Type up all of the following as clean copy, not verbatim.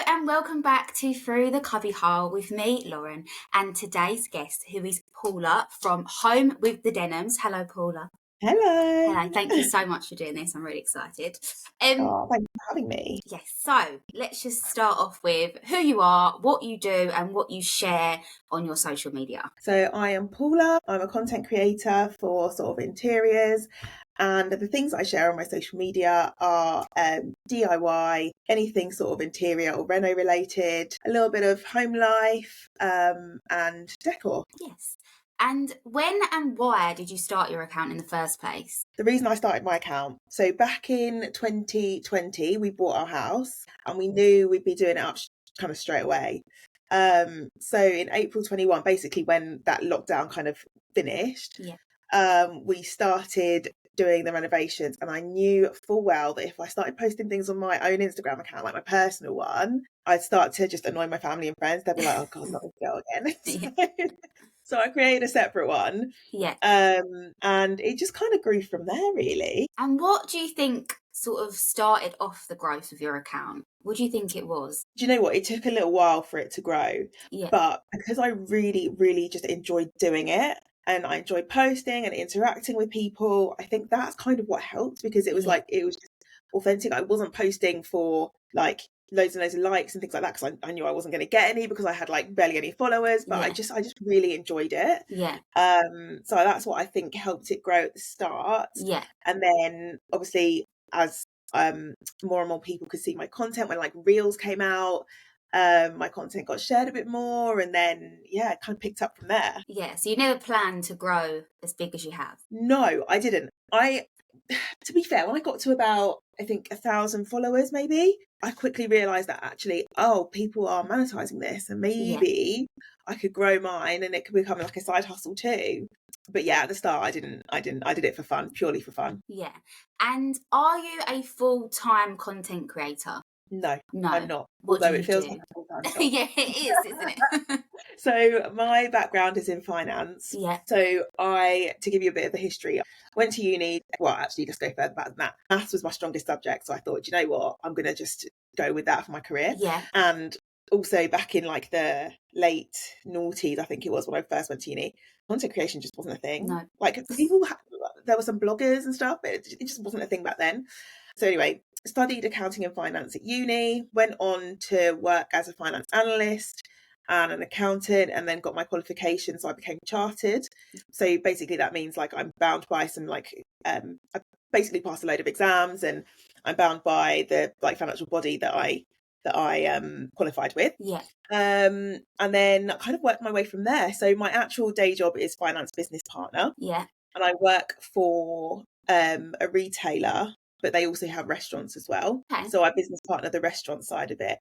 and welcome back to Through the Cubbyhole with me, Lauren, and today's guest, who is Paula from Home with the Denhams. Hello, Paula. Hello. Hello, thank you so much for doing this. I'm really excited. Oh, thanks for having me. Yes, so let's just start off with who you are, what you do, and what you share on your social media. So I am Paula. I'm a content creator for sort of interiors. And the things I share on my social media are DIY, anything sort of interior or reno related, a little bit of home life, and decor. Yes. And when and why did you start your account in the first place? The reason I started my account, so back in 2020, we bought our house and we knew we'd be doing it up kind of straight away. So in April 21, basically when that lockdown kind of finished, we started doing the renovations, and I knew full well that if I started posting things on my own Instagram account, like my personal one, I'd start to just annoy my family and friends. They'd be like, oh God, not this girl again. So I created a separate one. Yeah. And it just kind of grew from there, really. And what do you think sort of started off the growth of your account? What do you think it was? Do you know what? It took a little while for it to grow. Yeah. But because I really, really just enjoyed doing it and I enjoyed posting and interacting with people, I think that's kind of what helped, because it was like, it was just authentic. I wasn't posting for like loads and loads of likes and things like that, because I knew I wasn't going to get any, because I had like barely any followers, but I just really enjoyed it. So that's what I think helped it grow at the start. And then obviously as more and more people could see my content, when like reels came out, my content got shared a bit more, and then it kind of picked up from there. So you never planned to grow as big as you have? No, I didn't. To be fair, when I got to about, I think 1,000 followers maybe, I quickly realized that actually, people are monetizing this, and maybe I could grow mine and it could become like a side hustle too. But at the start I did it for fun, purely for fun. And are you a full-time content creator? No, I'm not. What although do it feels do? like a full-time job. It is, isn't it? So my background is in finance. So to give you a bit of the history, I went to uni. Well, actually, let's go further back than that. Maths was my strongest subject. So I thought, you know what? I'm going to just go with that for my career. And also back in like the late noughties, I think it was, when I first went to uni, content creation just wasn't a thing. No. Like there were some bloggers and stuff, but it just wasn't a thing back then. So anyway, studied accounting and finance at uni, went on to work as a finance analyst and an accountant, and then got my qualification, so I became chartered. So basically that means like I'm bound by some like I basically passed a load of exams, and I'm bound by the like financial body that I qualified with. And then I kind of worked my way from there. So my actual day job is finance business partner. And I work for a retailer, but they also have restaurants as well. So I business partner the restaurant side of it.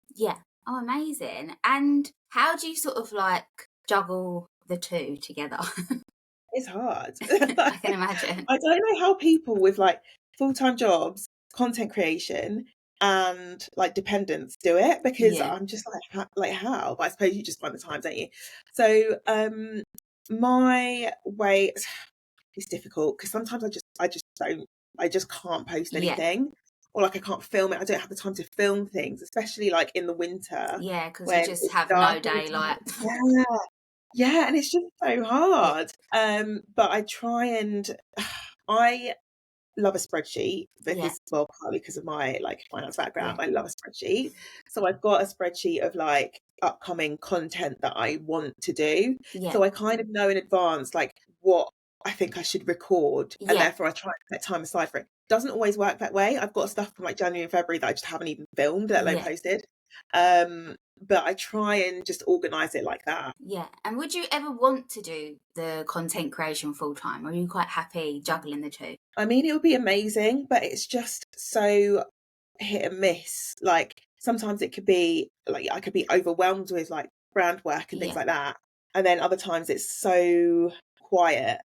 Oh, amazing. And how do you sort of like juggle the two together? It's hard. I can imagine. I don't know how people with like full-time jobs, content creation, and like dependents do it, because I'm just like how? But I suppose you just find the time, don't you? So my way is difficult, because sometimes I just can't post anything. Or like I can't film it. I don't have the time to film things, especially like in the winter. Because you just have no daylight. And it's just so hard. But I try and I love a spreadsheet, because well, partly because of my like finance background, I love a spreadsheet. So I've got a spreadsheet of like upcoming content that I want to do. So I kind of know in advance like what I think I should record, and therefore I try and set time aside for it. Doesn't always work that way. I've got stuff from like January and February that I just haven't even filmed, let alone posted. But I try and just organise it like that. And would you ever want to do the content creation full time, or are you quite happy juggling the two? I mean, it would be amazing, but it's just so hit and miss. Like sometimes it could be like I could be overwhelmed with like brand work and things like that, and then other times it's so quiet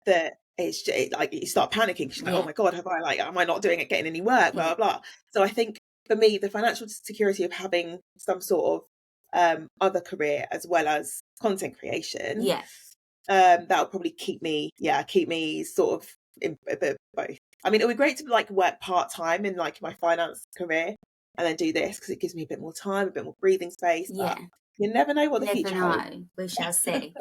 that it's just, like you start panicking. You're like, oh my god, am I not doing it, getting any work, blah blah blah. So I think for me, the financial security of having some sort of other career as well as content creation, that will probably keep me sort of in both. I mean, it would be great to like work part-time in like my finance career, and then do this because it gives me a bit more time, a bit more breathing space. Yeah. But you never know what the Never future holds. know. We shall see.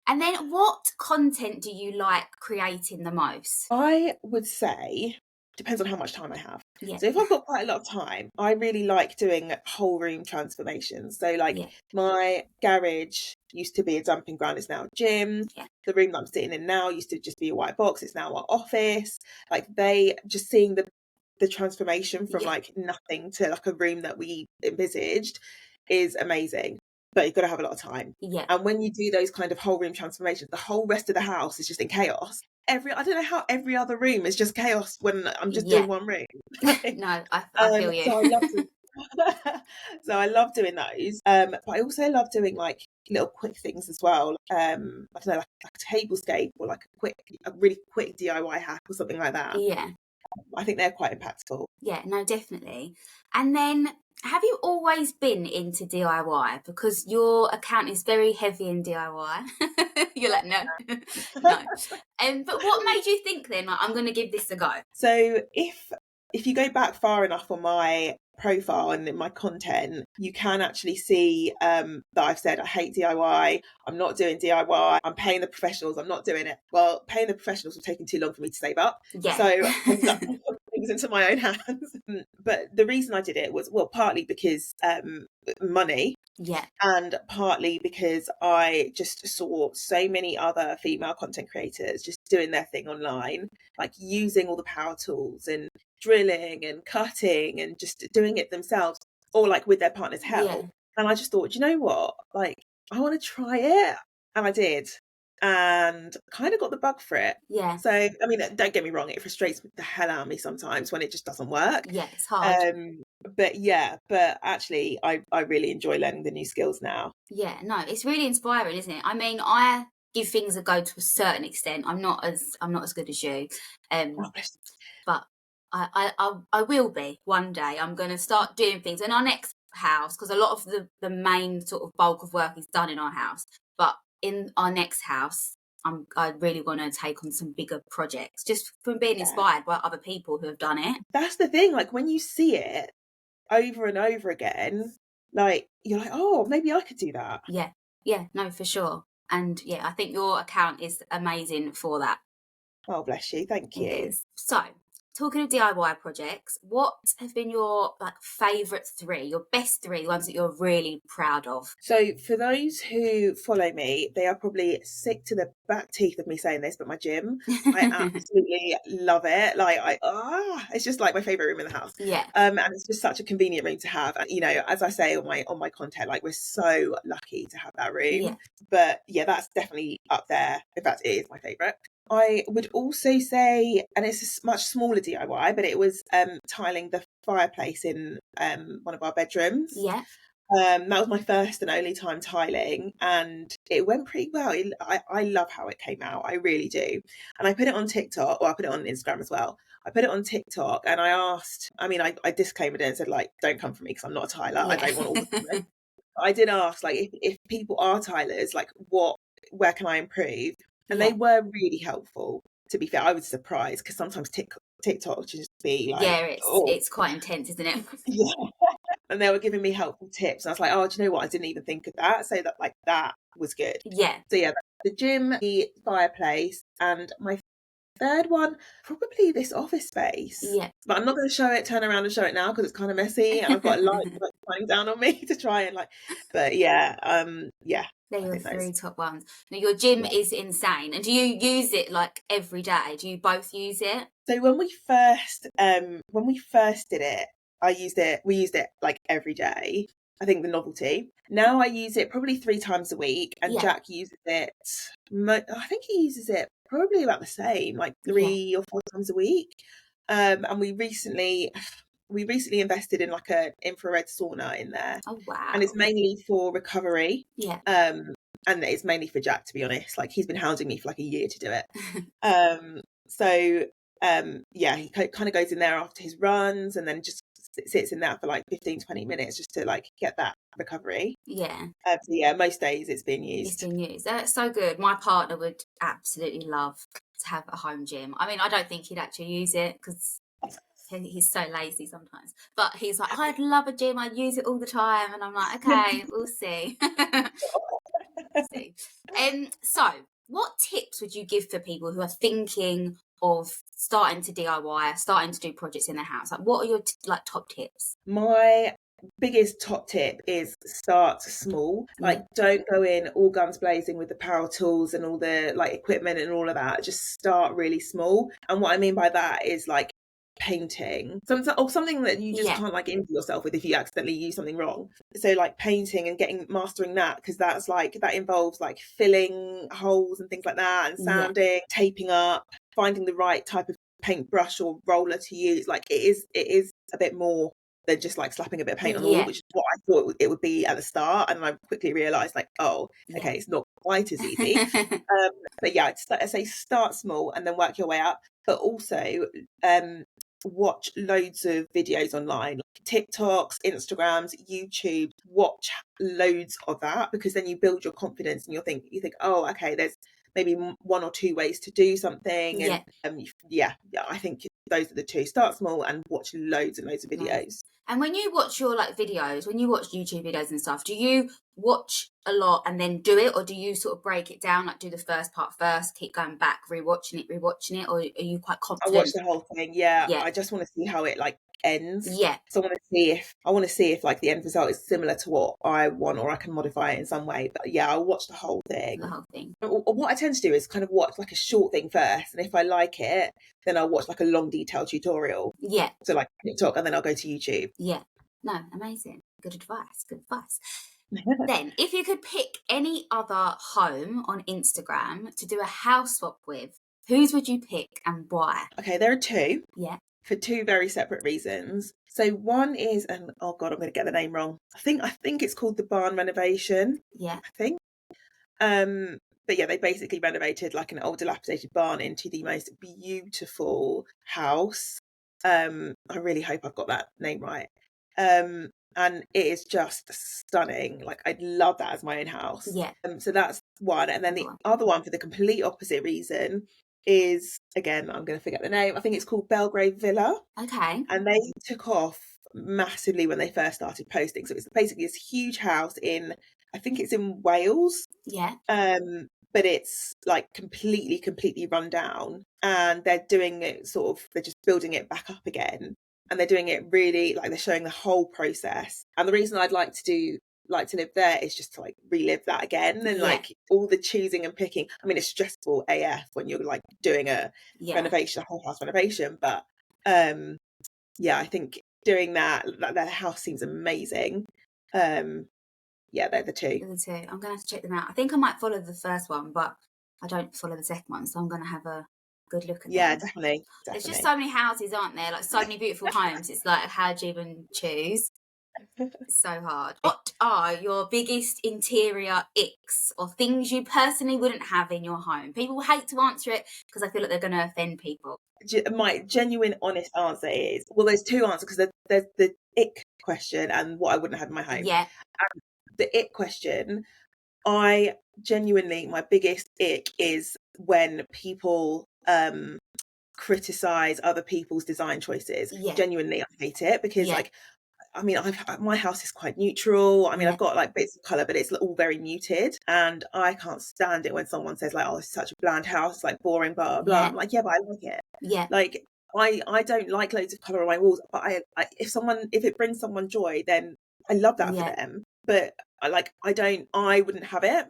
And then what content do you like creating the most? I would say depends on how much time I have. Yeah. So if I've got quite a lot of time, I really like doing whole room transformations. So like Yeah. my garage used to be a dumping ground, it's now a gym. Yeah. The room that I'm sitting in now used to just be a white box, it's now our office. Like they just seeing the transformation from Yeah. like nothing to like a room that we envisaged is amazing. But you've got to have a lot of time. Yeah. And when you do those kind of whole room transformations, the whole rest of the house is just in chaos. I don't know how every other room is just chaos when I'm just Yeah. doing one room. No, I feel you. So I love to, so I love doing those. But I also love doing like little quick things as well. I don't know, like a tablescape or like a really quick DIY hack or something like that. Yeah. I think they're quite impactful. Yeah, no, definitely. And then have you always been into DIY? Because your account is very heavy in DIY. You're like, no, no. But what made you think then, like, I'm going to give this a go? So if you go back far enough on my profile and in my content, you can actually see that I've said I hate DIY. I'm not doing DIY. I'm paying the professionals. I'm not doing it. Well, paying the professionals was taking too long for me to save up. Yeah. So I ended up putting things into my own hands. But the reason I did it was, well, partly because money. Yeah. And partly because I just saw so many other female content creators just doing their thing online, like using all the power tools and drilling and cutting and just doing it themselves or like with their partner's Yeah. help. And I just thought, you know what? Like, I want to try it. And I did. And kind of got the bug for it. Yeah. So, I mean, don't get me wrong, it frustrates the hell out of me sometimes when it just doesn't work. Yeah, it's hard. But actually I really enjoy learning the new skills now. Yeah, no, it's really inspiring, isn't it? I mean, I give things a go to a certain extent. I'm not as good as you. Oh, bless But I will be one day. I'm going to start doing things in our next house because a lot of the main sort of bulk of work is done in our house. But in our next house, I really want to take on some bigger projects just from being you. inspired by other people who have done it. That's the thing, like when you see it over and over again, like you're like, oh, maybe I could do that. Yeah, no, for sure. And yeah, I think your account is amazing for that. Oh, bless you, thank you. It is. So, talking of DIY projects, what have been your favourite three, your best three, ones that you're really proud of? So for those who follow me, they are probably sick to the back teeth of me saying this, but my gym, I absolutely love it. Like it's just like my favourite room in the house. Yeah. And it's just such a convenient room to have. And you know, as I say on my content, like we're so lucky to have that room. Yeah. But yeah, that's definitely up there. In fact, it is my favourite. I would also say, and it's a much smaller DIY, but it was tiling the fireplace in one of our bedrooms. Yeah. That was my first and only time tiling, and it went pretty well. I love how it came out. I really do. And I put it on TikTok, or I put it on Instagram as well. I put it on TikTok and I asked, I disclaimed it and said, like, don't come for me because I'm not a tiler. Yeah. I don't want all the comments. I did ask, like, if people are tilers, like, where can I improve? And they were really helpful. To be fair, I was surprised because sometimes TikTok just be like, it's quite intense, isn't it? Yeah. And they were giving me helpful tips. And I was like, oh, do you know what? I didn't even think of that. So that was good. Yeah. So yeah, the gym, the fireplace, and my third one, probably this office space. Yeah. But I'm not going to turn around and show it now because it's kind of messy. And I've got a light shining down on me to try and but yeah. They're your three top ones. Now, your gym is insane. And do you use it every day? Do you both use it? So when we first did it, we used it like every day. I think the novelty. Now I use it probably 3 times a week, and Jack uses it. I think he uses it probably about the same, like 3 or 4 times a week. And we recently invested in like an infrared sauna in there. Oh wow! And it's mainly for recovery. Yeah. And it's mainly for Jack, to be honest. Like he's been hounding me for like a year to do it. He kind of goes in there after his runs and then just sits in that for like 15-20 minutes just to like get that recovery. Most days it's been used. That's so good. My partner would absolutely love to have a home gym. I mean, I don't think he'd actually use it because He's so lazy sometimes, but he's like, I'd love a gym. I'd use it all the time. And I'm like, okay, we'll see. See. So what tips would you give for people who are thinking of starting to DIY, starting to do projects in their house? Like, what are your like top tips? My biggest top tip is start small. Like, don't go in all guns blazing with the power tools and all the like equipment and all of that. Just start really small. And what I mean by that is like painting something that you just can't like injure yourself with if you accidentally use something wrong. So like painting and mastering that, because that's like that involves like filling holes and things like that, and sanding, taping up, finding the right type of paintbrush or roller to use. Like it is a bit more than just like slapping a bit of paint on the wall, which is what I thought it would be at the start, and I quickly realized like, oh, okay, it's not quite as easy. But yeah, I say start small and then work your way up. But also watch loads of videos online, like TikToks, Instagrams, YouTube. Watch loads of that, because then you build your confidence and you think, oh, okay, there's maybe one or two ways to do something. And I think those are the two: start small and watch loads and loads of videos. And when you watch your like videos, when you watch YouTube videos and stuff, do you watch a lot and then do it, or do you sort of break it down, like do the first part first, keep going back, rewatching it, or are you quite confident? I watch the whole thing. I just want to see how it like ends. So I want to see if like the end result is similar to what I want, or I can modify it in some way. But I'll watch the whole thing. What I tend to do is kind of watch like a short thing first, and if I like it, then I'll watch like a long detailed tutorial. So like TikTok, and then I'll go to YouTube. No, amazing. Good advice. Then, if you could pick any other home on Instagram to do a house swap with, whose would you pick and why? Okay, there are two. For two very separate reasons. So one is, and oh god, I'm going to get the name wrong. I think it's called the Barn Renovation. I think. But they basically renovated like an old dilapidated barn into the most beautiful house. I really hope I've got that name right. And it is just stunning. Like, I'd love that as my own house. So that's one. And then the other one, for the complete opposite reason, is, again, I'm going to forget the name. I think it's called Belgrave Villa. Okay. And they took off massively when they first started posting. So it's basically this huge house I think it's in Wales. But it's like completely run down, and they're doing it they're just building it back up again. And they're doing it really, like, they're showing the whole process. And the reason I'd like to live there is just to like relive that again, and like all the choosing and picking. I mean, it's stressful AF when you're like doing a renovation, a whole house renovation. But I think doing that house seems amazing. They're the two. I'm gonna have to check them out. I think I might follow the first one, but I don't follow the second one, so I'm gonna have a good look at them. Definitely. There's just so many houses, aren't there? Like, so many beautiful homes. It's like, how do you even choose? It's so hard. What are your biggest interior icks, or things you personally wouldn't have in your home? People hate to answer it because I feel like they're going to offend people. My genuine, honest answer is, well, there's two answers, because there's the ick question and what I wouldn't have in my home. And the ick question, my biggest ick is when people criticize other people's design choices. Genuinely, I hate it, because like, I mean, my house is quite neutral. I mean, I've got like bits of colour, but it's all very muted, and I can't stand it when someone says like, oh, it's such a bland house, it's like boring, blah blah. I'm like, but I like it. Like, I don't like loads of colour on my walls, but I if it brings someone joy, then I love that for them. But I wouldn't have it.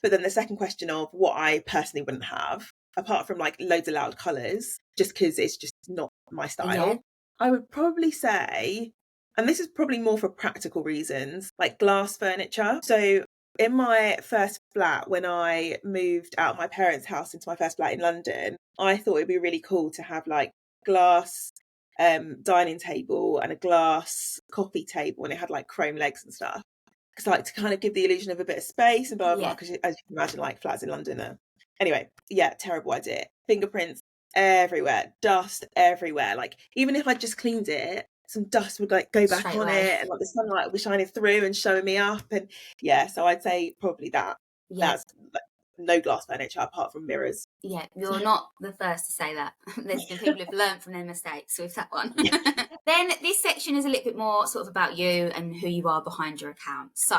But then the second question of what I personally wouldn't have, apart from like loads of loud colours, just because it's just not my style, I would probably say, and this is probably more for practical reasons, like glass furniture. So in my first flat, when I moved out of my parents' house into my first flat in London, I thought it'd be really cool to have like glass dining table and a glass coffee table, and it had like chrome legs and stuff. Because like to kind of give the illusion of a bit of space and blah blah. Because as you can imagine, like flats in London are. Anyway, terrible idea. Fingerprints everywhere, dust everywhere. Like, even if I just cleaned it, some dust would like go back straight on it, and like the sunlight would be shining through and showing me up. And so I'd say probably that. That's like, no glass furniture apart from mirrors. Yeah, you're not the first to say that. There's been people who've learned from their mistakes with that one. Yeah. Then this section is a little bit more sort of about you and who you are behind your account. So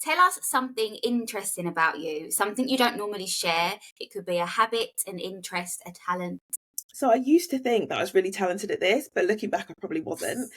tell us something interesting about you, something you don't normally share. It could be a habit, an interest, a talent. So I used to think that I was really talented at this, but looking back, I probably wasn't.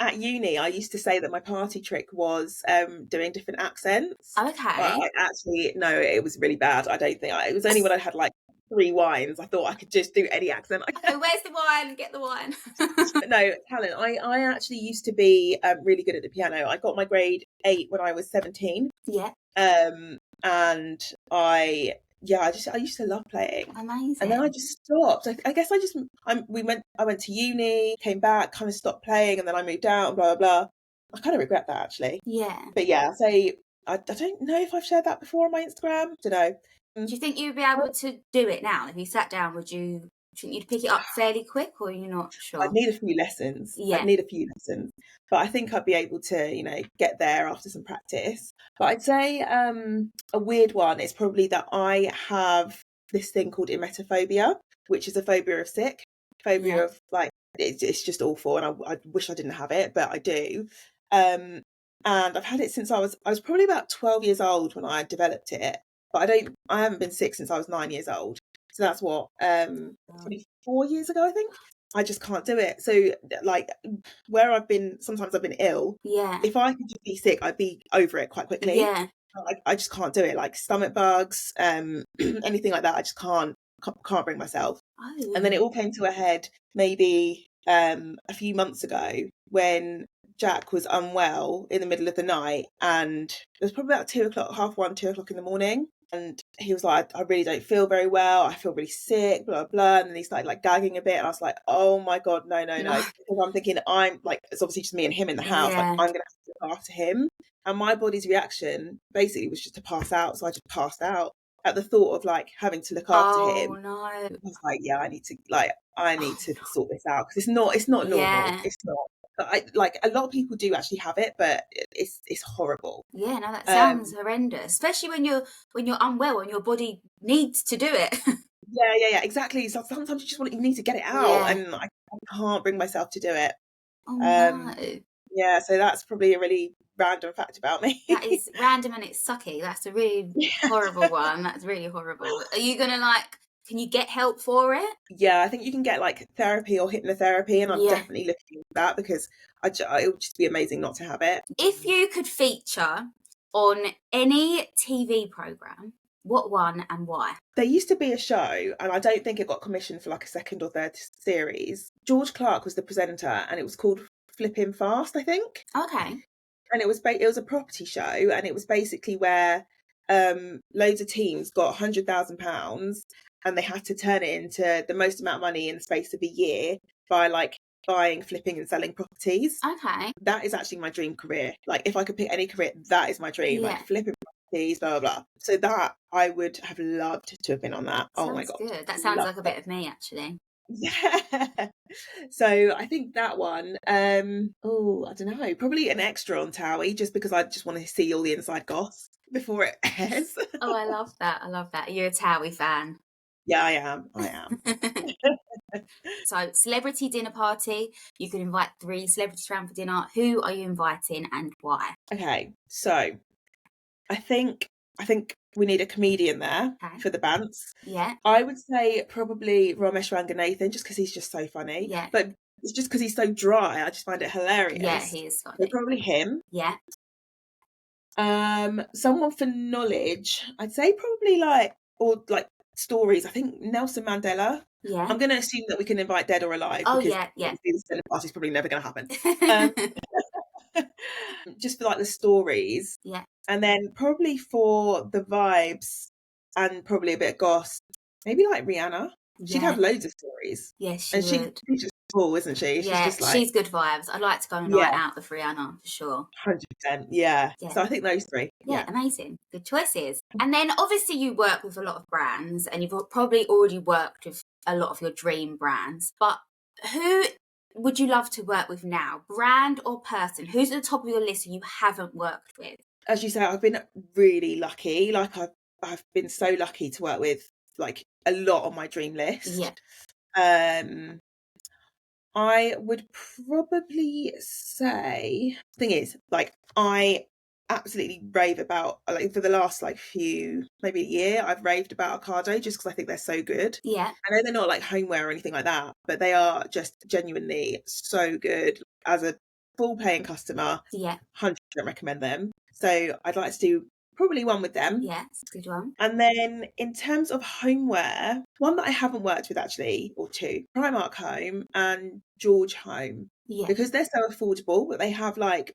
At uni, I used to say that my party trick was doing different accents. But Okay. I actually, no, it was really bad. I don't think it was only when I had like 3 wines, I thought I could just do any accent. Okay, where's the wine? Get the wine. But no, talent. I actually used to be really good at the piano. I got my grade 8 when I was 17. Yeah. And I used to love playing. Amazing. And then I just stopped. I guess I went to uni, came back, kind of stopped playing, and then I moved out, blah, blah, blah. I kind of regret that, actually. Yeah. But yeah, I don't know if I've shared that before on my Instagram. Don't know. Do you think you'd be able to do it now? If you sat down, shouldn't you pick it up fairly quick, or are you not sure? I'd need a few lessons. Yeah. But I think I'd be able to, get there after some practice. But I'd say a weird one is probably that I have this thing called emetophobia, which is a phobia of sick, phobia of like, it's just awful. And I wish I didn't have it, but I do. And I've had it since I was probably about 12 years old when I developed it. But I haven't been sick since I was 9 years old. So that's what, 24 years ago, I think. I just can't do it. So like where sometimes I've been ill. Yeah. If I could just be sick, I'd be over it quite quickly. Yeah. I just can't do it. Like stomach bugs, anything like that. I just can't bring myself. Oh. And then it all came to a head maybe a few months ago when Jack was unwell in the middle of the night, and it was probably about 2:00, 1:30, 2:00 in the morning. And he was like, I really don't feel very well. I feel really sick, blah, blah. And then he started like gagging a bit. And I was like, oh my God, no. Because I'm thinking I'm like, it's obviously just me and him in the house. Yeah. Like I'm going to have to look after him. And my body's reaction basically was just to pass out. So I just passed out at the thought of like having to look after him. Oh no. I was like, yeah, I need to sort this out. Because it's not normal. Yeah. It's not. Like a lot of people do actually have it, but it's horrible. Yeah, no, that sounds horrendous, especially when you're unwell and your body needs to do it. Yeah, exactly. So sometimes you need to get it out, and I can't bring myself to do it. Oh no. Yeah, so that's probably a really random fact about me. That is random and it's sucky. That's a really horrible one. That's really horrible. Are you gonna can you get help for it? Yeah, I think you can get like therapy or hypnotherapy, and I'm definitely looking into that because it would just be amazing not to have it. If you could feature on any TV program, what one and why? There used to be a show, and I don't think it got commissioned for like a second or third series. George Clark was the presenter, and it was called Flipping Fast, I think. Okay. And it was a property show, and it was basically where loads of teams got £100,000 and they had to turn it into the most amount of money in the space of a year by like buying, flipping and selling properties. Okay. That is actually my dream career. Like if I could pick any career, that is my dream. Like flipping properties, blah, blah, blah. So that I would have loved to have been on that. Sounds oh my God. Good. That sounds like a bit of me actually. Yeah. So I think that one, I don't know, probably an extra on Towie, just because I just want to see all the inside goss before it airs. Oh, I love that. Are you a Towie fan? Yeah, I am. So, celebrity dinner party. You can invite 3 celebrities around for dinner. Who are you inviting and why? Okay, so I think we need a comedian there for the bants. Yeah. I would say probably Ramesh Ranganathan, just because he's just so funny. Yeah. But it's just because he's so dry. I just find it hilarious. Yeah, he is funny. So probably him. Yeah. Someone for knowledge. I'd say probably like stories. I think Nelson Mandela. Yeah. I'm going to assume that we can invite dead or alive. Oh, because yeah. This dinner party's probably never going to happen. Just for like the stories. Yeah. And then probably for the vibes and probably a bit of goss, maybe like Rihanna. She'd have loads of stories. Yes, she would. She's just cool, isn't she? Yeah, she's good vibes. I'd like to go on a night out with Rihanna for sure. 100%, yeah. So I think those 3. Yeah, amazing. Good choices. And then obviously you work with a lot of brands and you've probably already worked with a lot of your dream brands. But who would you love to work with now? Brand or person? Who's at the top of your list who you haven't worked with? As you say, I've been really lucky. Like I've been so lucky to work with like a lot on my dream list. Yeah. I would probably say, thing is, like, I absolutely rave about, like, for the last like few, maybe a year, I've raved about Ocado just because I think they're so good. Yeah. I know they're not like homeware or anything like that, but they are just genuinely so good. As a full paying customer, Yeah. 100% recommend them. So I'd like to do probably one with them. Yeah, it's a good one. And then in terms of homeware, one that I haven't worked with actually, or two, Primark Home and George Home, Yeah. because they're so affordable, but they have like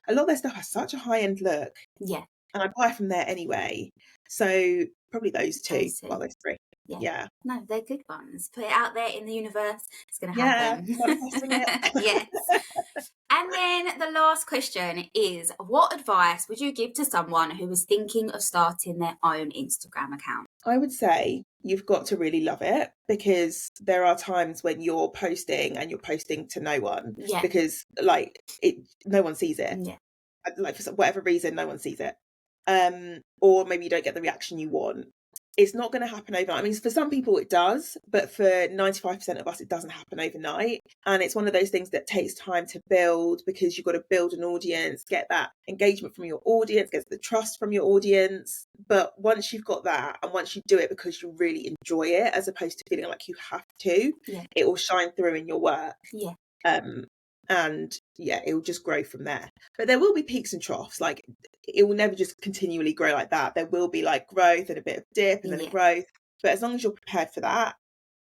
a lot of their stuff has such a high end look, Yeah. and I buy from there anyway. So probably those two, Those two. well, those three. Yeah. Yeah. No, they're good ones. Put it out there in the universe. It's going to Yeah, happen. manifesting it. Yes. And then the last question is, what advice would you give to someone who is thinking of starting their own Instagram account? I would say you've got to really love it, because there are times when you're posting and you're posting to no one, Yeah. because like no one sees it. Yeah. Like for whatever reason, no one sees it. Or maybe you don't get the reaction you want. It's not going to happen overnight. I mean, for some people it does, but for 95% of us, it doesn't happen overnight. And it's one of those things that takes time to build, because you've got to build an audience, get that engagement from your audience, get the trust from your audience. But once you've got that, and once you do it because you really enjoy it, as opposed to feeling like you have to, Yeah. it will shine through in your work. Yeah. And yeah, it will just grow from there. But there will be peaks and troughs. Like, it will never just continually grow like that. There will be like growth and a bit of dip and then a growth. But as long as you're prepared for that.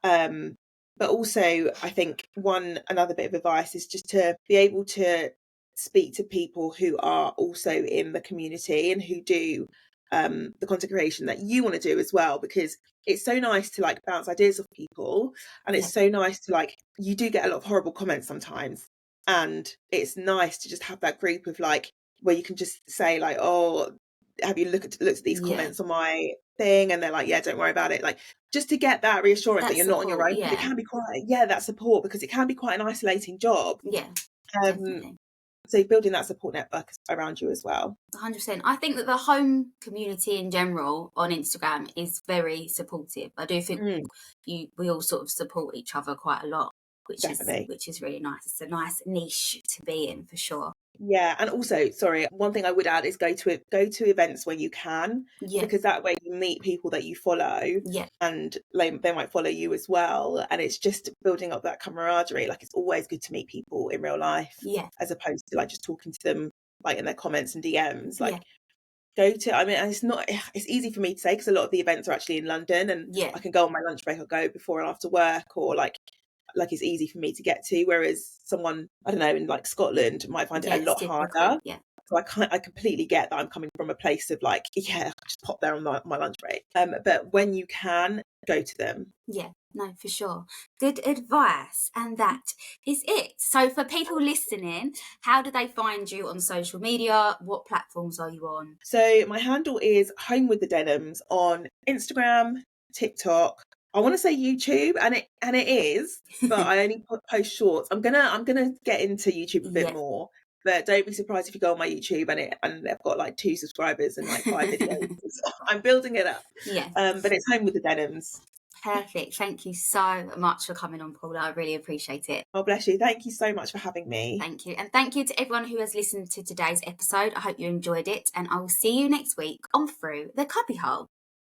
But also, I think another bit of advice is just to be able to speak to people who are also in the community and who do the content creation that you want to do as well, because it's so nice to like bounce ideas off people, and it's so nice to like, you do get a lot of horrible comments sometimes, and it's nice to just have that group of like, where you can just say like, oh, have you looked at these comments on my thing? And they're like, yeah, don't worry about it. Like, just to get that reassurance that you're not on your own. Because it can be quite, that support, because it can be quite an isolating job. Yeah, definitely. So building that support network around you as well. 100%. I think that the home community in general on Instagram is very supportive. I do think we all sort of support each other quite a lot, which is really nice. It's a nice niche to be in, for sure. Yeah, and also, sorry, one thing I would add is go to events when you can, because that way you meet people that you follow, and they might follow you as well, and it's just building up that camaraderie. Like, it's always good to meet people in real life, as opposed to like just talking to them like in their comments and DMs. Like, go to, I mean, and it's easy for me to say because a lot of the events are actually in London, and I can go on my lunch break, I'll go before and after work, or like it's easy for me to get to, whereas someone, I don't know, in like Scotland might find it a lot harder. So I completely get that. I'm coming from a place of like, just pop there on my lunch break. But when you can, go to them. Yeah, no, for sure. Good advice. And that is it. So for people listening, how do they find you on social media? What platforms are you on? So my handle is Home with the Denhams on Instagram, TikTok. I want to say YouTube, and it is, but I only post shorts. I'm gonna get into YouTube a bit more, but don't be surprised if you go on my YouTube and they've got like 2 subscribers and like 5 videos. I'm building it up. Yeah. But it's Home with the Denhams. Perfect. Thank you so much for coming on, Paula. I really appreciate it. Oh, bless you. Thank you so much for having me. Thank you. And thank you to everyone who has listened to today's episode. I hope you enjoyed it, and I will see you next week on Through the Cubbyhole.